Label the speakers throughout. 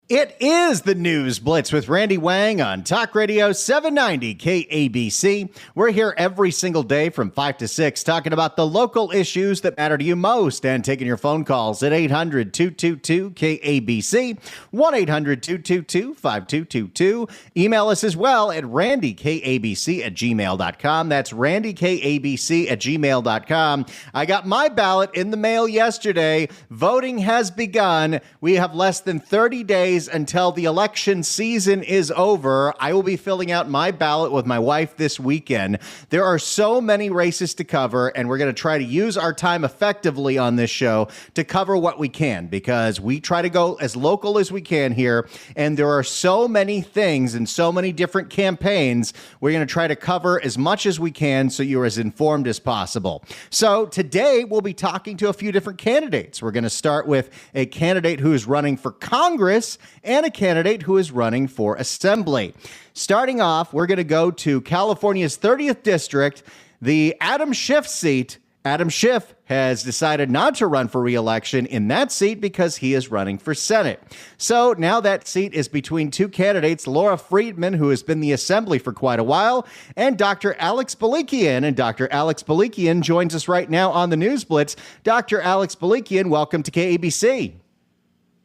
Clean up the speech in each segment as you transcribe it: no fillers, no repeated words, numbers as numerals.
Speaker 1: It is the News Blitz with Randy Wang on Talk Radio 790 KABC. We're here every single day from 5 to 6 talking about the local issues that matter to you most and taking your phone calls at 800-222-KABC, 1-800-222-5222. Email us as well at randykabc@gmail.com. That's randykabc@gmail.com. I got my ballot in the mail yesterday. Voting has begun. We have less than 30 days until the election season is over. I will be filling out my ballot with my wife this weekend. There are so many races to cover, and we're going to try to use our time effectively on this show to cover what we can, because we try to go as local as we can here, and there are so many things and so many different campaigns. We're going to try to cover as much as we can so you're as informed as possible. So today we'll be talking to a few different candidates. We're going to start with a candidate who is running for Congress and a candidate who is running for Assembly. Starting off, we're going to go to California's 30th District, the Adam Schiff seat. Adam Schiff has decided not to run for re-election in that seat because he is running for Senate. So now that seat is between two candidates, Laura Friedman, who has been the Assembly for quite a while, and Dr. Alex Balekian. And Dr. Alex Balekian joins us right now on the News Blitz. Dr. Alex Balekian, welcome to KABC.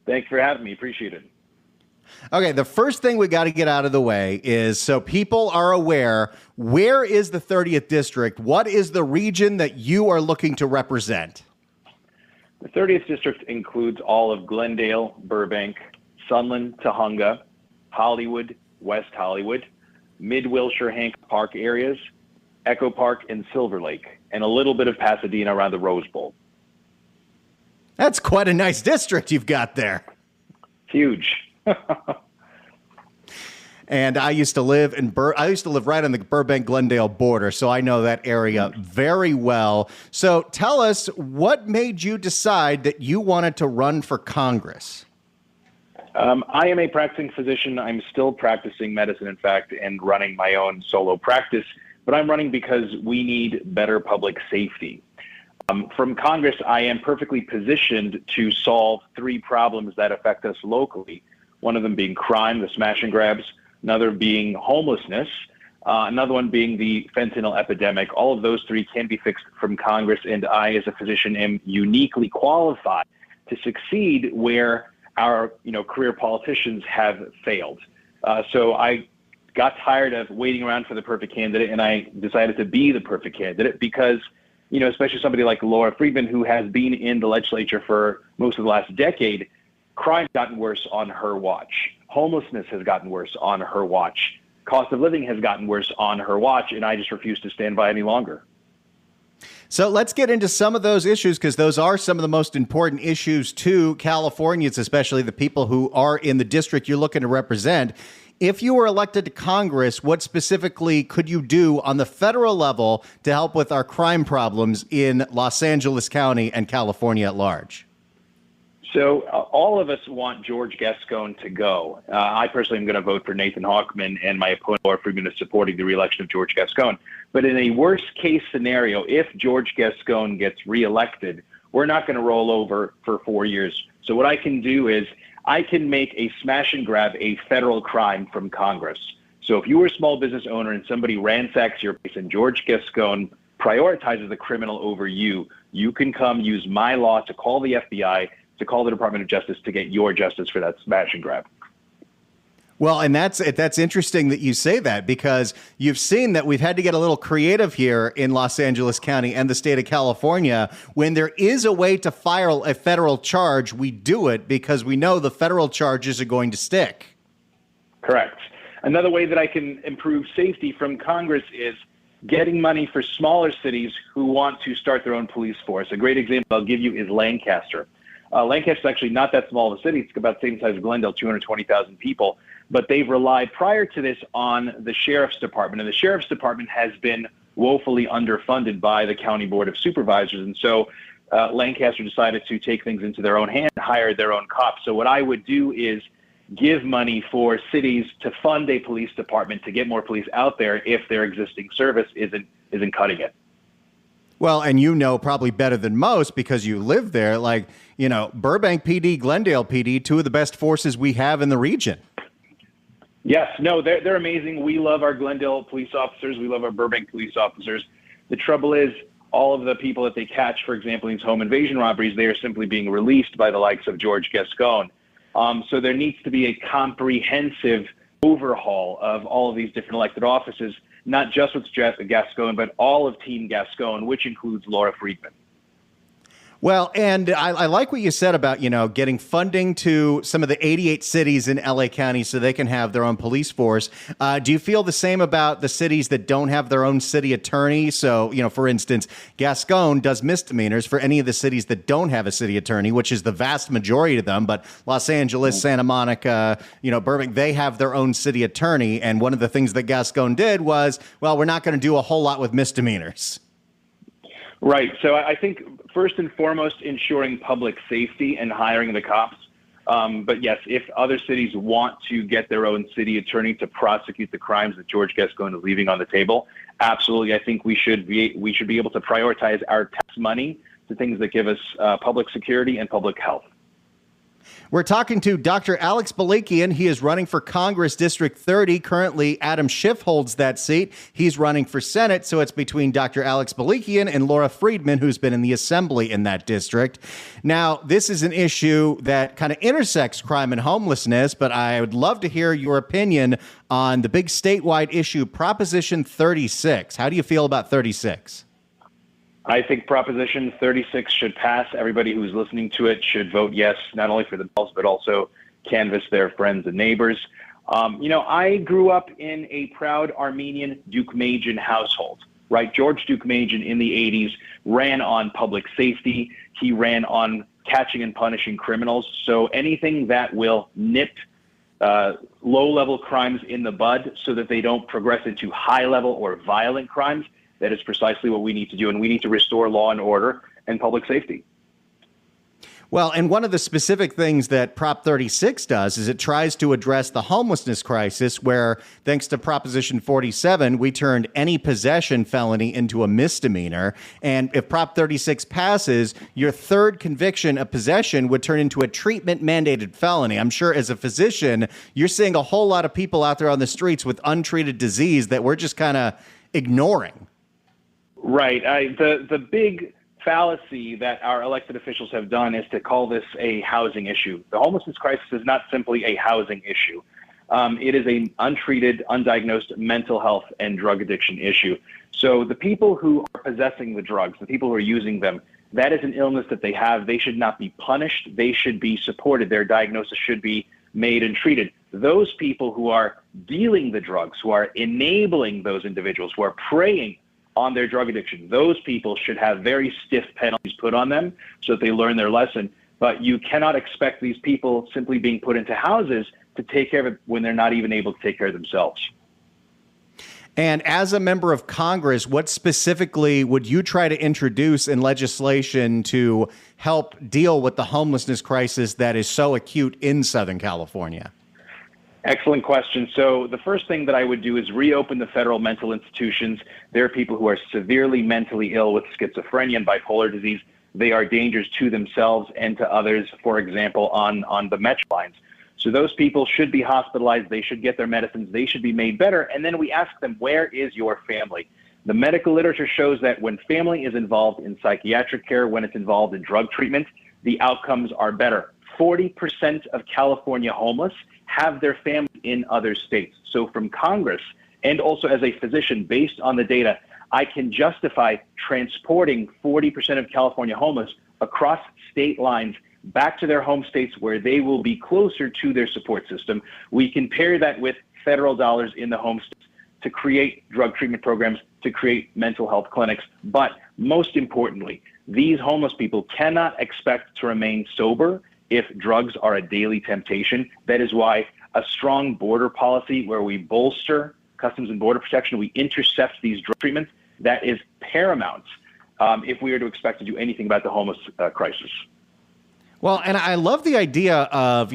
Speaker 2: Thanks for having me. Appreciate it.
Speaker 1: Okay, the first thing we got to get out of the way is so people are aware, where is the 30th District? What is the region that you are looking to represent?
Speaker 2: The 30th District includes all of Glendale, Burbank, Sunland, Tujunga, Hollywood, West Hollywood, Mid-Wilshire, Hancock Park areas, Echo Park, and Silver Lake, and a little bit of Pasadena around the Rose Bowl.
Speaker 1: That's quite a nice district you've got there.
Speaker 2: Huge.
Speaker 1: And I used to live right on the Burbank-Glendale border, so I know that area very well. So tell us, what made you decide that you wanted to run for Congress?
Speaker 2: I am a practicing physician. I'm still practicing medicine, in fact, and running my own solo practice. But I'm running because we need better public safety. From Congress, I am perfectly positioned to solve three problems that affect us locally. One of them being crime, the smash and grabs, another being homelessness, another one being the fentanyl epidemic. All of those three can be fixed from Congress, and I, as a physician, am uniquely qualified to succeed where our career politicians have failed. So I got tired of waiting around for the perfect candidate, and I decided to be the perfect candidate because especially somebody like Laura Friedman, who has been in the legislature for most of the last decade, crime's gotten worse on her watch. Homelessness has gotten worse on her watch. Cost of living has gotten worse on her watch, and I just refuse to stand by any longer.
Speaker 1: So let's get into some of those issues, because those are some of the most important issues to Californians, especially the people who are in the district you're looking to represent. If you were elected to Congress, what specifically could you do on the federal level to help with our crime problems in Los Angeles County and California at large?
Speaker 2: So all of us want George Gascon to go. I personally am going to vote for Nathan Hawkman, and my opponent, Laura Friedman, is supporting the reelection of George Gascon. But in a worst-case scenario, if George Gascon gets reelected, we're not going to roll over for 4 years. So what I can do is I can make a smash and grab a federal crime from Congress. So if you were a small business owner and somebody ransacks your place and George Gascon prioritizes the criminal over you, you can come use my law to call the FBI, to call the Department of Justice to get your justice for that smash and grab.
Speaker 1: Well, and that's interesting that you say that, because you've seen that we've had to get a little creative here in Los Angeles County and the state of California. When there is a way to file a federal charge, we do it because we know the federal charges are going to stick.
Speaker 2: Correct. Another way that I can improve safety from Congress is getting money for smaller cities who want to start their own police force. A great example I'll give you is Lancaster. Lancaster is actually not that small of a city. It's about the same size as Glendale, 220,000 people. But they've relied prior to this on the sheriff's department. And the sheriff's department has been woefully underfunded by the county board of supervisors. And so Lancaster decided to take things into their own hands and hire their own cops. So what I would do is give money for cities to fund a police department to get more police out there if their existing service isn't cutting it.
Speaker 1: Well, and you know probably better than most because you live there, like, Burbank PD, Glendale PD, two of the best forces we have in the region.
Speaker 2: Yes, no, they're amazing. We love our Glendale police officers. We love our Burbank police officers. The trouble is, all of the people that they catch, for example, in these home invasion robberies, they are simply being released by the likes of George Gascon. So there needs to be a comprehensive overhaul of all of these different elected offices, not just with Gascon, but all of Team Gascon, which includes Laura Friedman.
Speaker 1: Well, and I like what you said about, getting funding to some of the 88 cities in LA County so they can have their own police force. Do you feel the same about the cities that don't have their own city attorney? So, for instance, Gascon does misdemeanors for any of the cities that don't have a city attorney, which is the vast majority of them. But Los Angeles, Santa Monica, Burbank, they have their own city attorney. And one of the things that Gascon did was, well, we're not going to do a whole lot with misdemeanors.
Speaker 2: Right. So I think first and foremost, ensuring public safety and hiring the cops. But yes, if other cities want to get their own city attorney to prosecute the crimes that George Gascon is leaving on the table, absolutely. I think we should be able to prioritize our tax money to things that give us public security and public health.
Speaker 1: We're talking to Dr. Alex Balekian. He is running for Congress District 30. Currently, Adam Schiff holds that seat. He's running for Senate, so it's between Dr. Alex Balekian and Laura Friedman, who's been in the Assembly in that district. Now, this is an issue that kind of intersects crime and homelessness, but I would love to hear your opinion on the big statewide issue, Proposition 36. How do you feel about 36?
Speaker 2: I think Proposition 36 should pass. Everybody who's listening to it should vote yes, not only for themselves, but also canvass their friends and neighbors. I grew up in a proud Armenian Deukmejian household, right? George Deukmejian in the 80s ran on public safety. He ran on catching and punishing criminals. So anything that will nip low-level crimes in the bud so that they don't progress into high-level or violent crimes, that is precisely what we need to do, and we need to restore law and order and public safety.
Speaker 1: Well, and one of the specific things that Prop 36 does is it tries to address the homelessness crisis where, thanks to Proposition 47, we turned any possession felony into a misdemeanor. And if Prop 36 passes, your third conviction of possession would turn into a treatment-mandated felony. I'm sure as a physician, you're seeing a whole lot of people out there on the streets with untreated disease that we're just kind of ignoring.
Speaker 2: Right. The big fallacy that our elected officials have done is to call this a housing issue. The homelessness crisis is not simply a housing issue. It is an untreated, undiagnosed mental health and drug addiction issue. So the people who are possessing the drugs, the people who are using them, that is an illness that they have. They should not be punished. They should be supported. Their diagnosis should be made and treated. Those people who are dealing the drugs, who are enabling those individuals, who are preying on their drug addiction, those people should have very stiff penalties put on them so that they learn their lesson. But you cannot expect these people simply being put into houses to take care of it when they're not even able to take care of themselves.
Speaker 1: And as a member of Congress, what specifically would you try to introduce in legislation to help deal with the homelessness crisis that is so acute in Southern California?
Speaker 2: Excellent question. So the first thing that I would do is reopen the federal mental institutions. There are people who are severely mentally ill with schizophrenia and bipolar disease. They are dangers to themselves and to others, for example, on the metro lines. So those people should be hospitalized. They should get their medicines. They should be made better. And then we ask them, where is your family? The medical literature shows that when family is involved in psychiatric care, when it's involved in drug treatment, the outcomes are better. 40% of California homeless have their family in other states. So from Congress, and also as a physician, based on the data, I can justify transporting 40% of California homeless across state lines back to their home states where they will be closer to their support system. We can pair that with federal dollars in the home states to create drug treatment programs, to create mental health clinics. But most importantly, these homeless people cannot expect to remain sober if drugs are a daily temptation. That is why a strong border policy where we bolster Customs and Border Protection, we intercept these drug treatments, that is paramount if we are to expect to do anything about the homeless crisis.
Speaker 1: Well, and I love the idea of,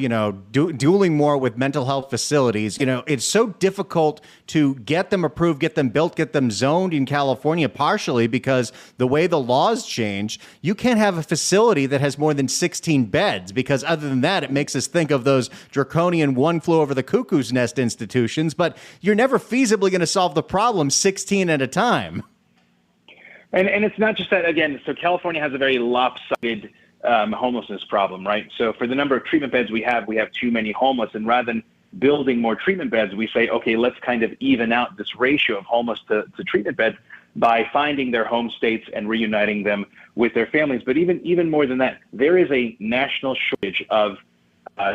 Speaker 1: dueling more with mental health facilities. It's so difficult to get them approved, get them built, get them zoned in California, partially because the way the laws change, you can't have a facility that has more than 16 beds, because other than that, it makes us think of those draconian one flew over the cuckoo's nest institutions, but you're never feasibly going to solve the problem 16 at a time.
Speaker 2: And it's not just that, again, so California has a very lopsided homelessness problem, right? So for the number of treatment beds we have too many homeless. And rather than building more treatment beds, we say, okay, let's kind of even out this ratio of homeless to treatment beds by finding their home states and reuniting them with their families. But even more than that, there is a national shortage of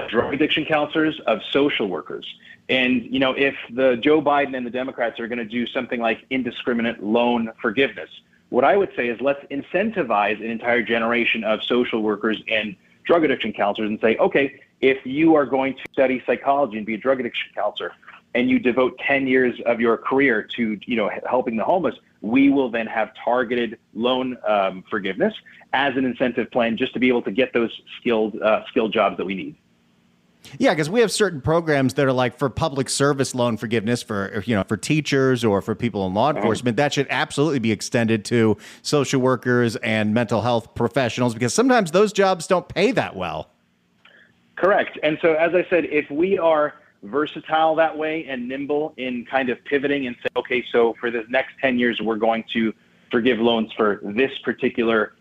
Speaker 2: drug addiction counselors, of social workers. And, if the Joe Biden and the Democrats are going to do something like indiscriminate loan forgiveness, what I would say is let's incentivize an entire generation of social workers and drug addiction counselors and say, okay, if you are going to study psychology and be a drug addiction counselor and you devote 10 years of your career to, helping the homeless, we will then have targeted loan forgiveness as an incentive plan just to be able to get those skilled jobs that we need.
Speaker 1: Yeah, because we have certain programs that are like for public service loan forgiveness for teachers or for people in law enforcement. That should absolutely be extended to social workers and mental health professionals, because sometimes those jobs don't pay that well.
Speaker 2: Correct. And so, as I said, if we are versatile that way and nimble in kind of pivoting and say, okay, so for the next 10 years, we're going to forgive loans for this particular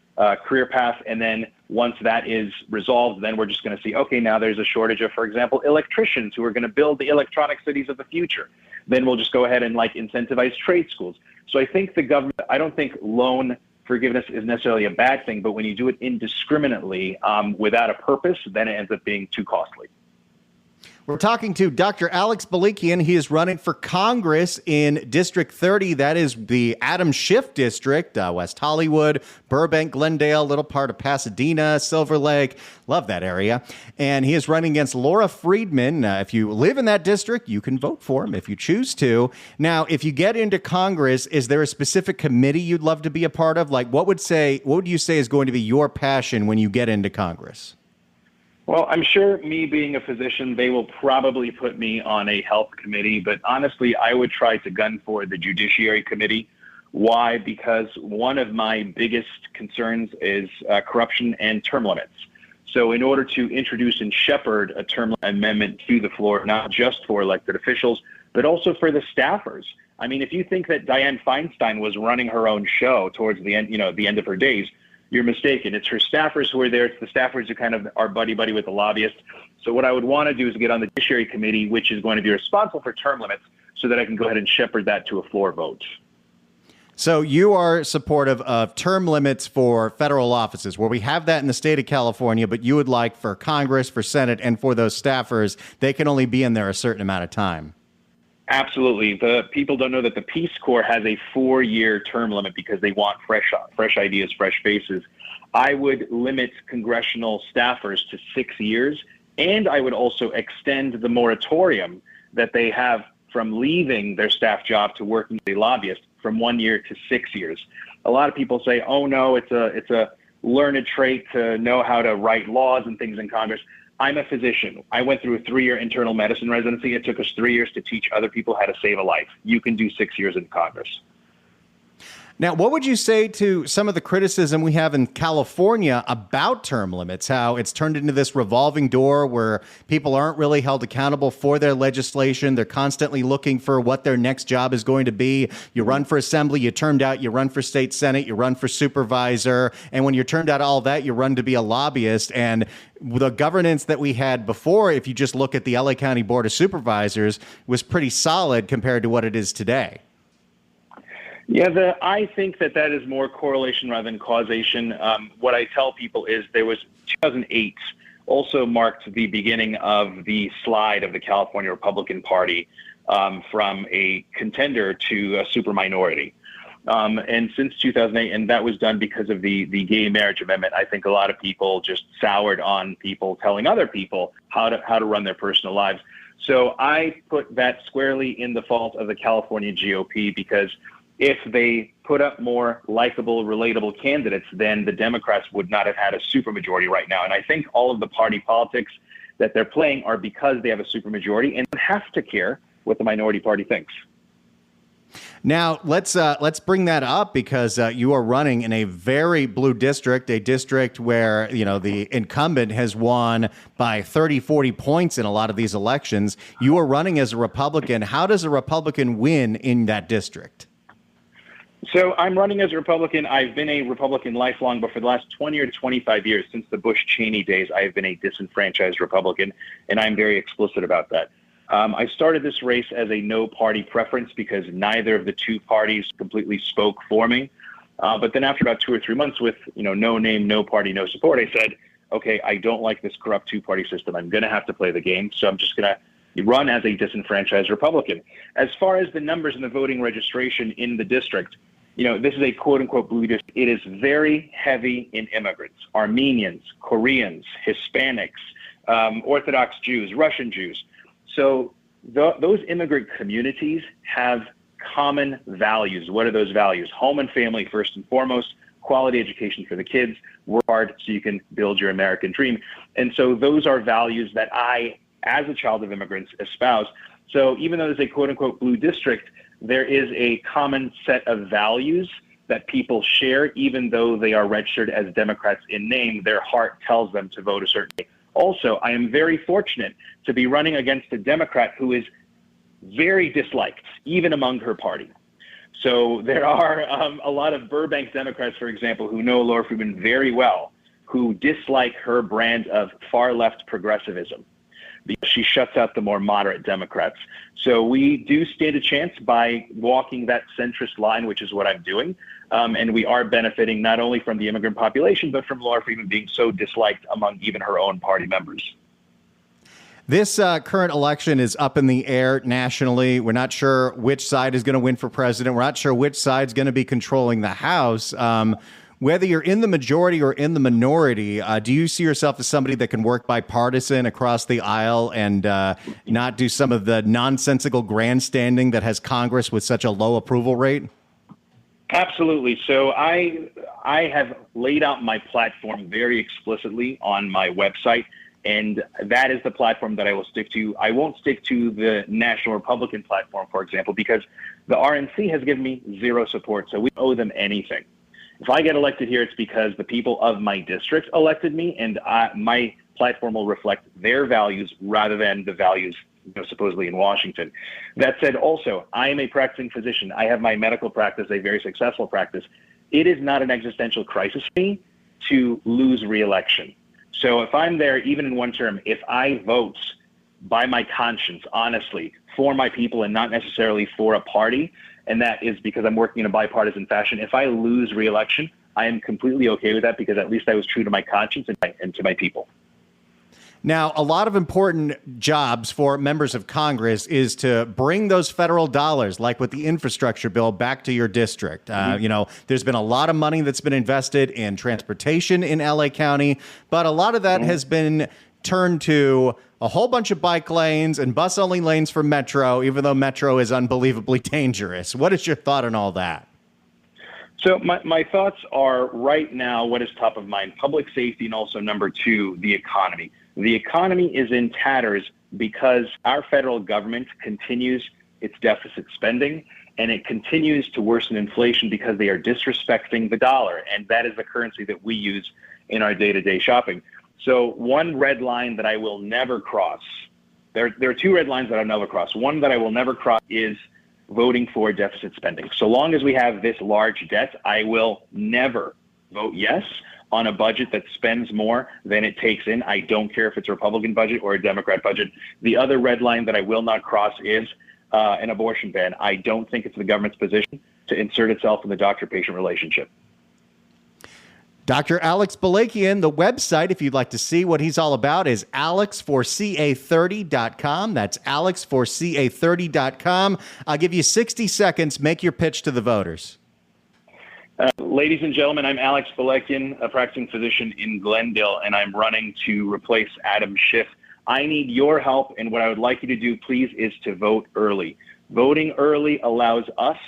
Speaker 2: career path. And then once that is resolved, then we're just going to see, okay, now there's a shortage of, for example, electricians who are going to build the electronic cities of the future. Then we'll just go ahead and incentivize trade schools. So I think the government, I don't think loan forgiveness is necessarily a bad thing, but when you do it indiscriminately without a purpose, then it ends up being too costly.
Speaker 1: We're talking to Dr. Alex Balekian. He is running for Congress in District 30. That is the Adam Schiff district, West Hollywood, Burbank, Glendale, little part of Pasadena, Silver Lake. Love that area. And he is running against Laura Friedman. If you live in that district, you can vote for him if you choose to. Now, if you get into Congress, is there a specific committee you'd love to be a part of? What would you say is going to be your passion when you get into Congress?
Speaker 2: Well, I'm sure me being a physician, they will probably put me on a health committee, but honestly, I would try to gun for the Judiciary Committee. Why? Because one of my biggest concerns is corruption and term limits. So in order to introduce and shepherd a term amendment to the floor, not just for elected officials, but also for the staffers. I mean, if you think that Dianne Feinstein was running her own show towards the end, the end of her days, you're mistaken. It's her staffers who are there. It's the staffers who kind of are buddy-buddy with the lobbyists. So what I would want to do is get on the Judiciary Committee, which is going to be responsible for term limits, so that I can go ahead and shepherd that to a floor vote.
Speaker 1: So you are supportive of term limits for federal offices, where we have that in the state of California, but you would like for Congress, for Senate, and for those staffers, they can only be in there a certain amount of time.
Speaker 2: Absolutely. The people don't know that the Peace Corps has a 4-year term limit because they want fresh ideas, fresh faces. I would limit congressional staffers to 6 years, and I would also extend the moratorium that they have from leaving their staff job to working as a lobbyist from 1 year to 6 years. A lot of people say, oh no, it's a learned trait to know how to write laws and things in Congress. I'm a physician. I went through a 3-year internal medicine residency. It took us 3 years to teach other people how to save a life. You can do 6 years in Congress.
Speaker 1: Now, what would you say to some of the criticism we have in California about term limits, how it's turned into this revolving door where people aren't really held accountable for their legislation? They're constantly looking for what their next job is going to be. You run for assembly, you turned out, you run for state senate, you run for supervisor. And when you're turned out all that, you run to be a lobbyist. And the governance that we had before, if you just look at the LA County Board of Supervisors, was pretty solid compared to what it is today.
Speaker 2: Yeah, I think that is more correlation rather than causation. What I tell people is 2008 also marked the beginning of the slide of the California Republican Party from a contender to a super minority. And since 2008, and that was done because of the gay marriage amendment, I think a lot of people just soured on people telling other people how to run their personal lives. So I put that squarely in the fault of the California GOP because if they put up more likable, relatable candidates, then the Democrats would not have had a supermajority right now. And I think all of the party politics that they're playing are because they have a supermajority and don't have to care what the minority party thinks.
Speaker 1: Now, let's bring that up because you are running in a very blue district, a district where, you know, the incumbent has won by 30, 40 points in a lot of these elections. You are running as a Republican. How does a Republican win in that district?
Speaker 2: So I'm running as a Republican. I've been a Republican lifelong, but for the last 20 or 25 years, since the Bush-Cheney days, I have been a disenfranchised Republican, and I'm very explicit about that. I started this race as a no-party preference because neither of the two parties completely spoke for me. But then after about 2 or 3 months with, no name, no party, no support, I said, okay, I don't like this corrupt two-party system. I'm going to have to play the game, so I'm just going to run as a disenfranchised Republican. As far as the numbers in the voting registration in the district, this is a quote-unquote blue district. It is very heavy in immigrants, Armenians, Koreans, Hispanics, Orthodox Jews, Russian Jews. So those immigrant communities have common values. What are those values? Home and family, first and foremost, quality education for the kids, work hard so you can build your American dream. And so those are values that I, as a child of immigrants, espouse. So even though there's a quote-unquote blue district, there is a common set of values that people share, even though they are registered as Democrats in name. Their heart tells them to vote a certain way. Also, I am very fortunate to be running against a Democrat who is very disliked, even among her party. So there are a lot of Burbank Democrats, for example, who know Laura Friedman very well, who dislike her brand of far-left progressivism because she shuts out the more moderate Democrats. So we do stand a chance by walking that centrist line, which is what I'm doing. And we are benefiting not only from the immigrant population, but from Laura Friedman being so disliked among even her own party members.
Speaker 1: This current election is up in the air nationally. We're not sure which side is going to win for president. We're not sure which side's going to be controlling the House. Whether you're in the majority or in the minority, do you see yourself as somebody that can work bipartisan across the aisle and not do some of the nonsensical grandstanding that has Congress with such a low approval rate?
Speaker 2: Absolutely. So I have laid out my platform very explicitly on my website, and that is the platform that I will stick to. I won't stick to the National Republican platform, for example, because the RNC has given me zero support, so we don't owe them anything. If I get elected here, it's because the people of my district elected me, and my platform will reflect their values rather than the values supposedly in Washington. That said, also, I am a practicing physician. I have my medical practice, a very successful practice. It is not an existential crisis for me to lose re-election. So if I'm there, even in one term, if I vote by my conscience, honestly, for my people and not necessarily for a party, and that is because I'm working in a bipartisan fashion, if I lose re-election, I am completely okay with that because at least I was true to my conscience and to my people.
Speaker 1: Now, a lot of important jobs for members of Congress is to bring those federal dollars, like with the infrastructure bill, back to your district. There's been a lot of money that's been invested in transportation in LA County, but a lot of that has been turned to a whole bunch of bike lanes and bus-only lanes for Metro, even though Metro is unbelievably dangerous. What is your thought on all that?
Speaker 2: So my thoughts are right now, what is top of mind? Public safety, and also number two, the economy. The economy is in tatters because our federal government continues its deficit spending, and it continues to worsen inflation because they are disrespecting the dollar, and that is the currency that we use in our day-to-day shopping. So one red line that I will never cross, there are two red lines that I'll never cross. One that I will never cross is voting for deficit spending. So long as we have this large debt, I will never vote yes on a budget that spends more than it takes in. I don't care if it's a Republican budget or a Democrat budget. The other red line that I will not cross is an abortion ban. I don't think it's the government's position to insert itself in the doctor-patient relationship.
Speaker 1: Dr. Alex Balekian, the website, if you'd like to see what he's all about, is alexforca30.com. That's alexforca30.com. I'll give you 60 seconds. Make your pitch to the voters.
Speaker 2: Ladies and gentlemen, I'm Alex Balekian, a practicing physician in Glendale, and I'm running to replace Adam Schiff. I need your help, and what I would like you to do, please, is to vote early. Voting early allows us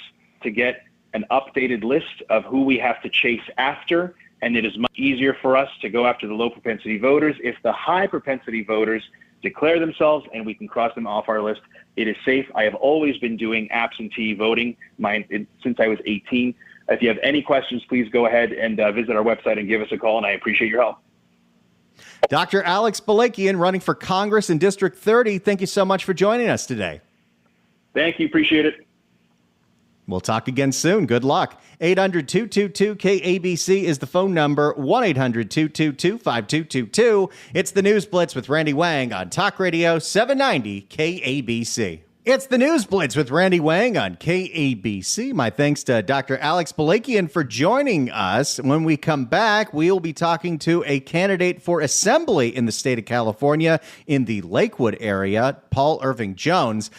Speaker 2: to get an updated list of who we have to chase after, and it is much easier for us to go after the low propensity voters if the high propensity voters declare themselves and we can cross them off our list. It is safe. I have always been doing absentee voting since I was 18. If you have any questions, please go ahead and visit our website and give us a call, and I appreciate your help.
Speaker 1: Dr. Alex Balekian, running for Congress in District 30, thank you so much for joining us today.
Speaker 2: Thank you. Appreciate it.
Speaker 1: We'll talk again soon. Good luck. 800-222-KABC is the phone number. 1-800-222-5222. It's the News Blitz with Randy Wang on Talk Radio 790 KABC. It's the News Blitz with Randy Wang on KABC. My thanks to Dr. Alex Balekian for joining us. When we come back, we will be talking to a candidate for assembly in the state of California in the Lakewood area, Paul Irving Jones.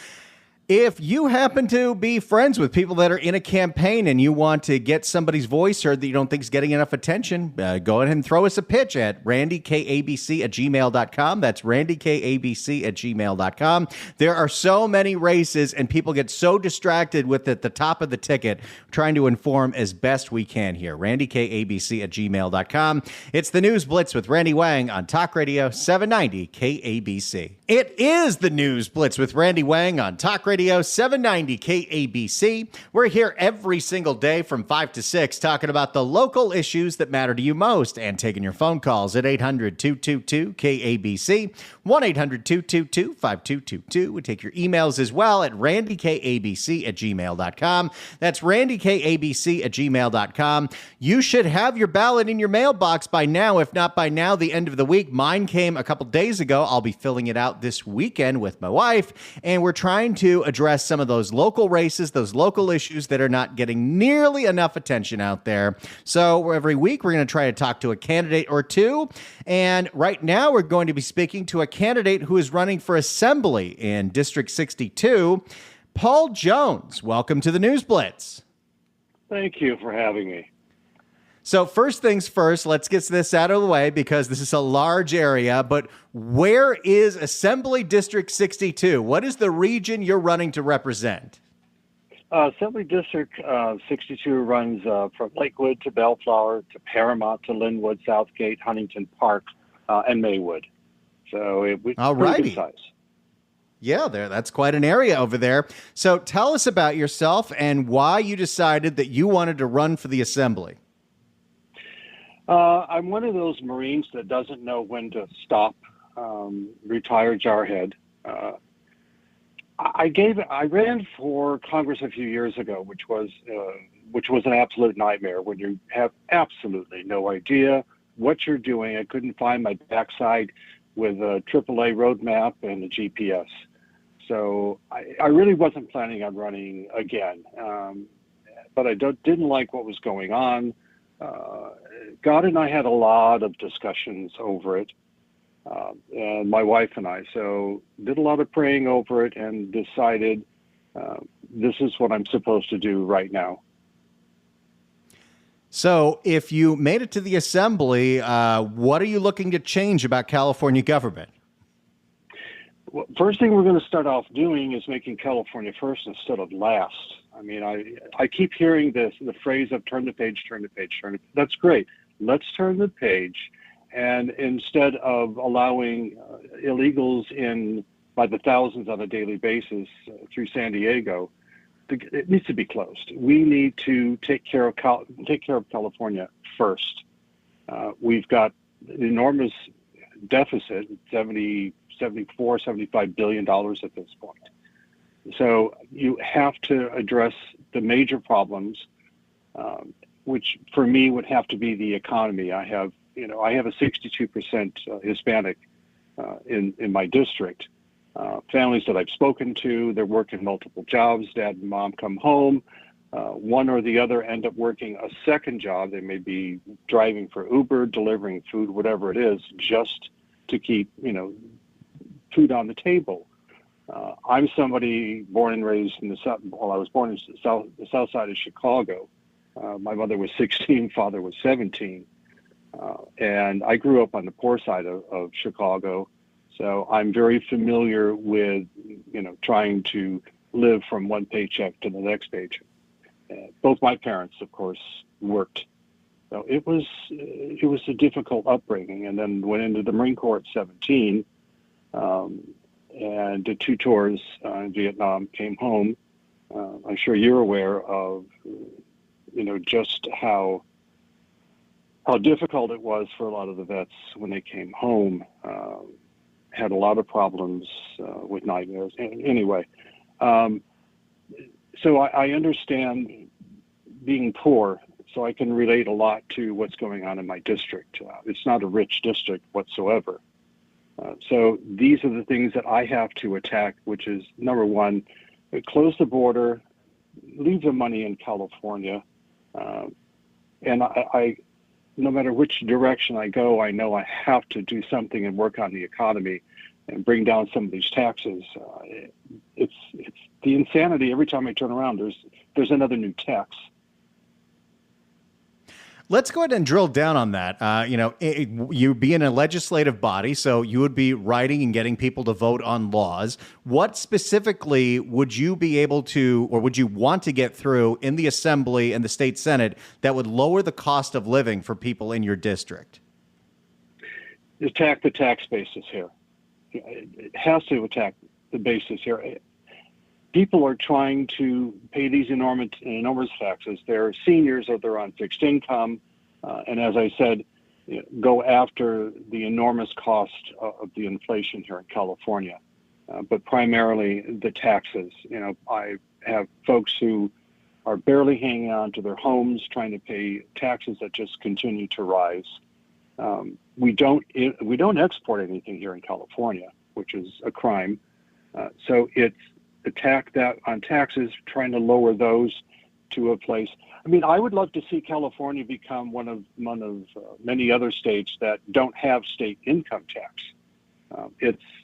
Speaker 1: If you happen to be friends with people that are in a campaign and you want to get somebody's voice heard that you don't think is getting enough attention, go ahead and throw us a pitch at randykabc@gmail.com. That's randykabc@gmail.com. There are so many races and people get so distracted with at the top of the ticket trying to inform as best we can here. randykabc@gmail.com. It's the News Blitz with Randy Wang on Talk Radio 790 KABC. It is the News Blitz with Randy Wang on Talk Radio 790 KABC. We're here every single day from 5 to 6 talking about the local issues that matter to you most and taking your phone calls at 800-222-KABC, 1-800-222-5222. We take your emails as well at randykabc@gmail.com. That's randykabc@gmail.com. You should have your ballot in your mailbox by now. If not by now, the end of the week. Mine came a couple days ago. I'll be filling it out this weekend with my wife, and we're trying to address some of those local races, those local issues that are not getting nearly enough attention out there. So every week we're going to try to talk to a candidate or two. And right now we're going to be speaking to a candidate who is running for assembly in District 62, Paul Jones. Welcome to the News Blitz.
Speaker 3: Thank you for having me.
Speaker 1: So first things first, let's get this out of the way because this is a large area, but where is Assembly District 62? What is the region you're running to represent?
Speaker 3: Assembly District 62 runs from Lakewood to Bellflower to Paramount to Linwood, Southgate, Huntington Park, and Maywood. So it's pretty good size.
Speaker 1: Yeah, that's quite an area over there. So tell us about yourself and why you decided that you wanted to run for the Assembly.
Speaker 3: I'm one of those Marines that doesn't know when to stop. Retired jarhead. I ran for Congress a few years ago, which was an absolute nightmare when you have absolutely no idea what you're doing. I couldn't find my backside with a AAA roadmap and a GPS. So I really wasn't planning on running again. But I didn't like what was going on. God and I had a lot of discussions over it, and my wife and I. So did a lot of praying over it and decided this is what I'm supposed to do right now.
Speaker 1: So if you made it to the Assembly, what are you looking to change about California government?
Speaker 3: Well, first thing we're going to start off doing is making California first instead of last. I mean, I keep hearing the phrase of turn the page, turn the page, turn it. That's great. Let's turn the page. And instead of allowing illegals in by the thousands on a daily basis through San Diego, it needs to be closed. We need to take care of California first. We've got an enormous deficit, $74, $75 billion at this point. So you have to address the major problems, which for me would have to be the economy. I have a 62% Hispanic in my district. Families that I've spoken to, they're working multiple jobs. Dad and mom come home. One or the other end up working a second job. They may be driving for Uber, delivering food, whatever it is, just to keep, food on the table. I'm somebody born and raised in the south. Well, I was born in the south side of Chicago. My mother was 16, father was 17. And I grew up on the poor side of Chicago. So I'm very familiar with, trying to live from one paycheck to the next paycheck. Both my parents, of course, worked. So it was a difficult upbringing, and then went into the Marine Corps at 17, and did 2 tours in Vietnam. Came home. I'm sure you're aware of, just how difficult it was for a lot of the vets when they came home. Had a lot of problems with nightmares. Anyway, so I understand being poor, so I can relate a lot to what's going on in my district. It's not a rich district whatsoever. So these are the things that I have to attack, which is, number one, close the border, leave the money in California. And I, no matter which direction I go, I know I have to do something and work on the economy and bring down some of these taxes. It's the insanity. Every time I turn around, there's another new tax.
Speaker 1: Let's go ahead and drill down on that. You'd be in a legislative body, so you would be writing and getting people to vote on laws. What specifically would you be able to, or would you want to get through in the Assembly and the State Senate that would lower the cost of living for people in your district?
Speaker 3: Attack the tax basis here. It has to attack the basis here. People are trying to pay these enormous taxes. They're seniors or they're on fixed income. And as I said, go after the enormous cost of the inflation here in California, but primarily the taxes. I have folks who are barely hanging on to their homes, trying to pay taxes that just continue to rise. We don't export anything here in California, which is a crime. So it's attack that on taxes, trying to lower those to a place. I mean, I would love to see California become one of many other states that don't have state income tax.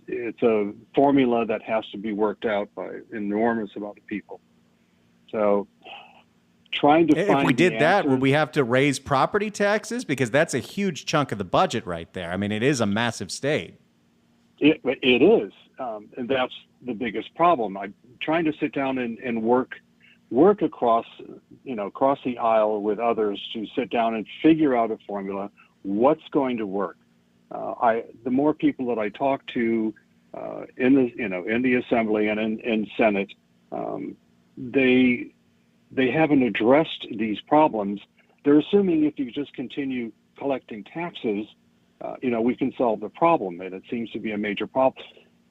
Speaker 3: It's a formula that has to be worked out by an enormous amount of people. So trying to find.
Speaker 1: If we did that, would we have to raise property taxes? Because that's a huge chunk of the budget right there. I mean, it is a massive state.
Speaker 3: It is, and that's the biggest problem. I'm trying to sit down and work across the aisle with others to sit down and figure out a formula. What's going to work? The more people that I talk to in the Assembly and in Senate, they haven't addressed these problems. They're assuming if you just continue collecting taxes, we can solve the problem, and it seems to be a major problem.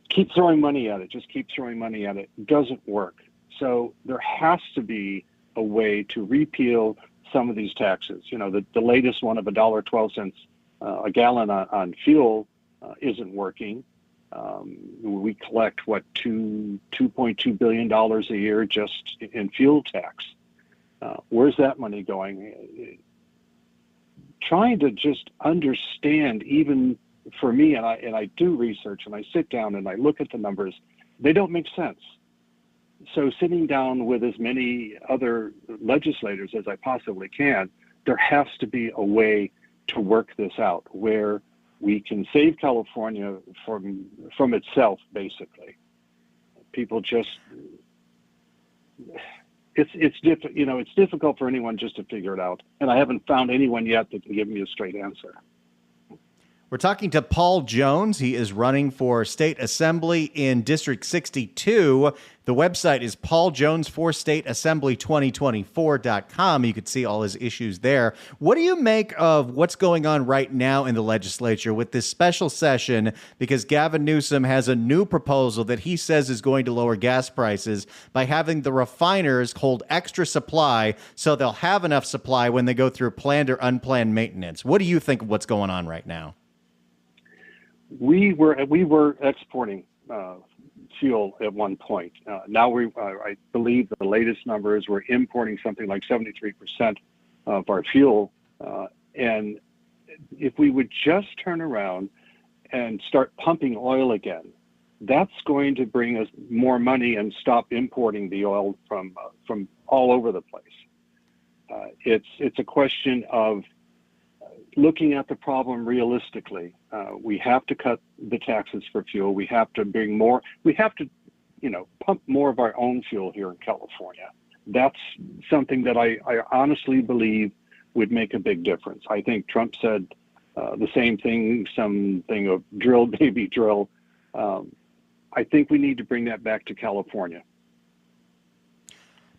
Speaker 3: Keep throwing money at it. Just keep throwing money at it. It doesn't work. So there has to be a way to repeal some of these taxes. The latest one of $1.12 a gallon on fuel isn't working. We collect $2.2 billion a year just in fuel tax. Where's that money going? Trying to just understand, even for me, and I do research and I sit down and I look at the numbers, they don't make sense. So sitting down with as many other legislators as I possibly can, there has to be a way to work this out where we can save California from itself, basically. People just, it's difficult for anyone just to figure it out. And I haven't found anyone yet that can give me a straight answer.
Speaker 1: We're talking to Paul Jones. He is running for State Assembly in District 62. The website is pauljones4stateassembly2024.com. You can see all his issues there. What do you make of what's going on right now in the legislature with this special session? Because Gavin Newsom has a new proposal that he says is going to lower gas prices by having the refiners hold extra supply so they'll have enough supply when they go through planned or unplanned maintenance. What do you think of what's going on right now?
Speaker 3: We were exporting fuel at one point. Now I believe the latest numbers, we're importing something like 73% of our fuel. And if we would just turn around and start pumping oil again, that's going to bring us more money and stop importing the oil from all over the place. It's a question of looking at the problem realistically. We have to cut the taxes for fuel. We have to bring more. We have to, pump more of our own fuel here in California. That's something that I honestly believe would make a big difference. I think Trump said the same thing, something of drill, baby, drill. I think we need to bring that back to California.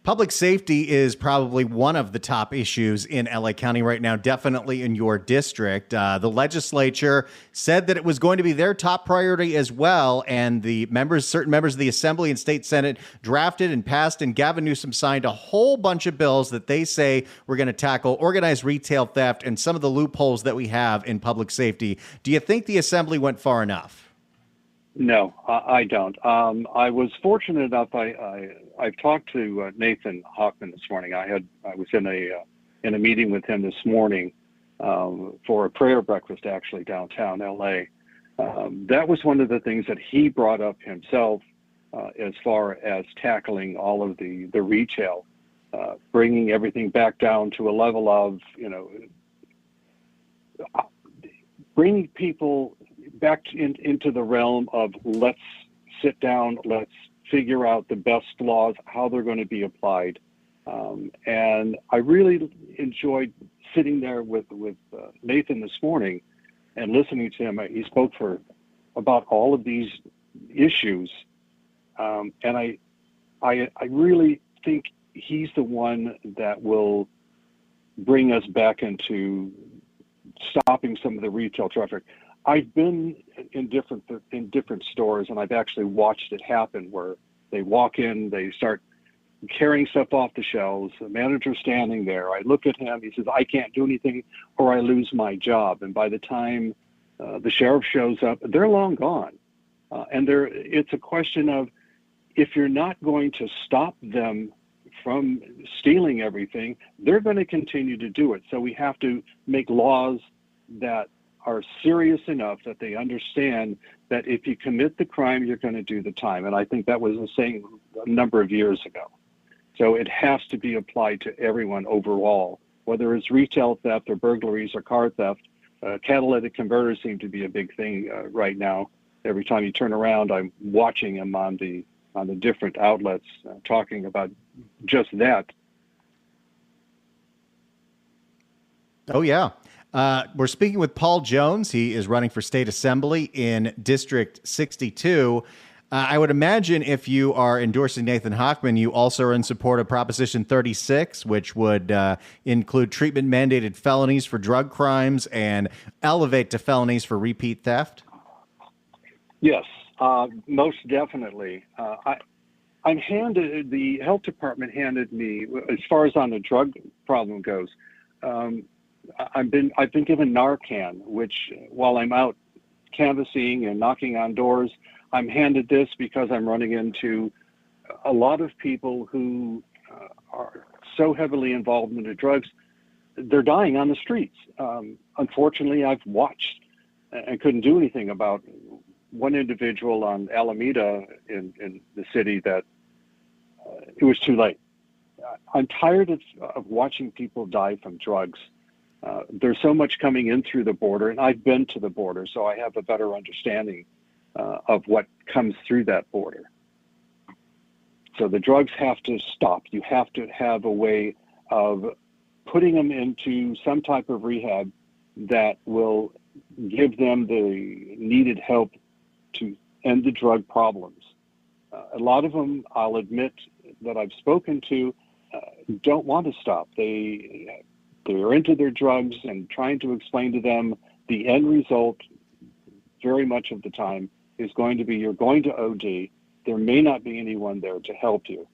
Speaker 1: Public safety is probably one of the top issues in LA County right now, definitely in your district. The legislature said that it was going to be their top priority as well, and certain members of the Assembly and State Senate drafted and passed, and Gavin Newsom signed a whole bunch of bills that they say we're going to tackle organized retail theft and some of the loopholes that we have in public safety. Do you think the Assembly went far enough?
Speaker 3: No, I don't. I was fortunate enough. I've talked to Nathan Hochman this morning. I was in a meeting with him this morning for a prayer breakfast, actually downtown LA. That was one of the things that he brought up himself as far as tackling all of the retail, bringing everything back down to a level of bringing people back into the realm of let's sit down, let's figure out the best laws, how they're going to be applied. And I really enjoyed sitting there with Nathan this morning and listening to him. He spoke for about all of these issues. And I really think he's the one that will bring us back into stopping some of the retail traffic. I've been in different stores, and I've actually watched it happen where they walk in, they start carrying stuff off the shelves, the manager's standing there. I look at him, he says, I can't do anything or I lose my job. And by the time the sheriff shows up, they're long gone. And it's a question of, if you're not going to stop them from stealing everything, they're going to continue to do it. So we have to make laws that are serious enough that they understand that if you commit the crime, you're going to do the time. And I think that was a saying a number of years ago. So it has to be applied to everyone overall, whether it's retail theft or burglaries or car theft. Catalytic converters seem to be a big thing right now. Every time you turn around, I'm watching them on the different outlets talking about just that.
Speaker 1: Oh, yeah. We're speaking with Paul Jones. He is running for state assembly in District 62. I would imagine if you are endorsing Nathan Hochman, you also are in support of Proposition 36, which would include treatment mandated felonies for drug crimes and elevate to felonies for repeat theft.
Speaker 3: Yes, most definitely. The health department handed me, as far as on the drug problem goes, I've been given Narcan, which while I'm out canvassing and knocking on doors, I'm handed this because I'm running into a lot of people who are so heavily involved in the drugs, they're dying on the streets. Unfortunately, I've watched and couldn't do anything about one individual on Alameda in the city that it was too late. I'm tired of watching people die from drugs. There's so much coming in through the border, and I've been to the border, so I have a better understanding of what comes through that border. So the drugs have to stop. You have to have a way of putting them into some type of rehab that will give them the needed help to end the drug problems. A lot of them, I'll admit that I've spoken to, don't want to stop. They're into their drugs, and trying to explain to them the end result very much of the time is going to be you're going to OD. There may not be anyone there to help you.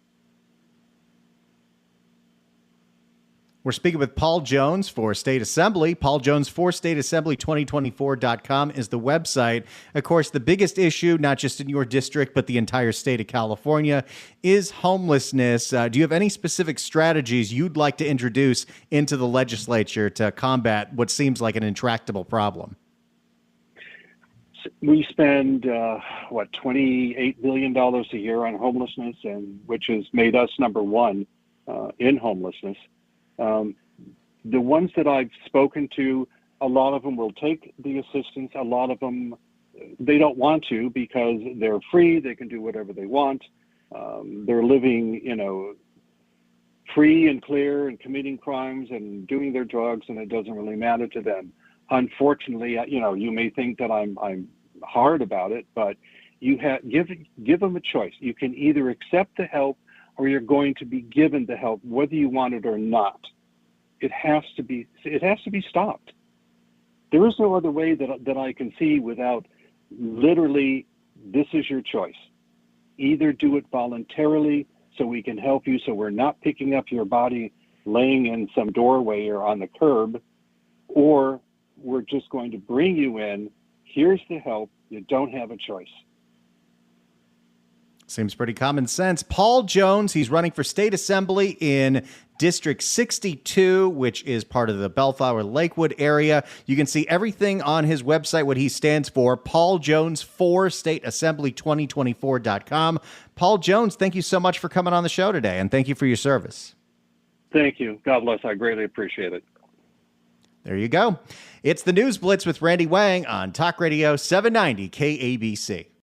Speaker 1: We're speaking with Paul Jones for State Assembly. Paul Jones for State Assembly 2024.com is the website. Of course, the biggest issue, not just in your district, but the entire state of California, is homelessness. Do you have any specific strategies you'd like to introduce into the legislature to combat what seems like an intractable problem?
Speaker 3: We spend, $28 billion a year on homelessness, and which has made us number one in homelessness. The ones that I've spoken to, a lot of them will take the assistance. A lot of them, they don't want to because they're free. They can do whatever they want. They're living, free and clear and committing crimes and doing their drugs, and it doesn't really matter to them. Unfortunately, you may think that I'm hard about it, but give them a choice. You can either accept the help or you're going to be given the help, whether you want it or not. It has to be stopped. There is no other way that I can see without literally, this is your choice. Either do it voluntarily so we can help you, so we're not picking up your body laying in some doorway or on the curb, or we're just going to bring you in. Here's the help. You don't have a choice.
Speaker 1: Seems pretty common sense. Paul Jones, he's running for state assembly in District 62, which is part of the Bellflower Lakewood area. You can see everything on his website, what he stands for, Paul Jones for stateassembly2024.com. Paul Jones, thank you so much for coming on the show today, and thank you for your service.
Speaker 3: Thank you. God bless. I greatly appreciate it.
Speaker 1: There you go. It's the News Blitz with Randy Wang on Talk Radio 790 KABC.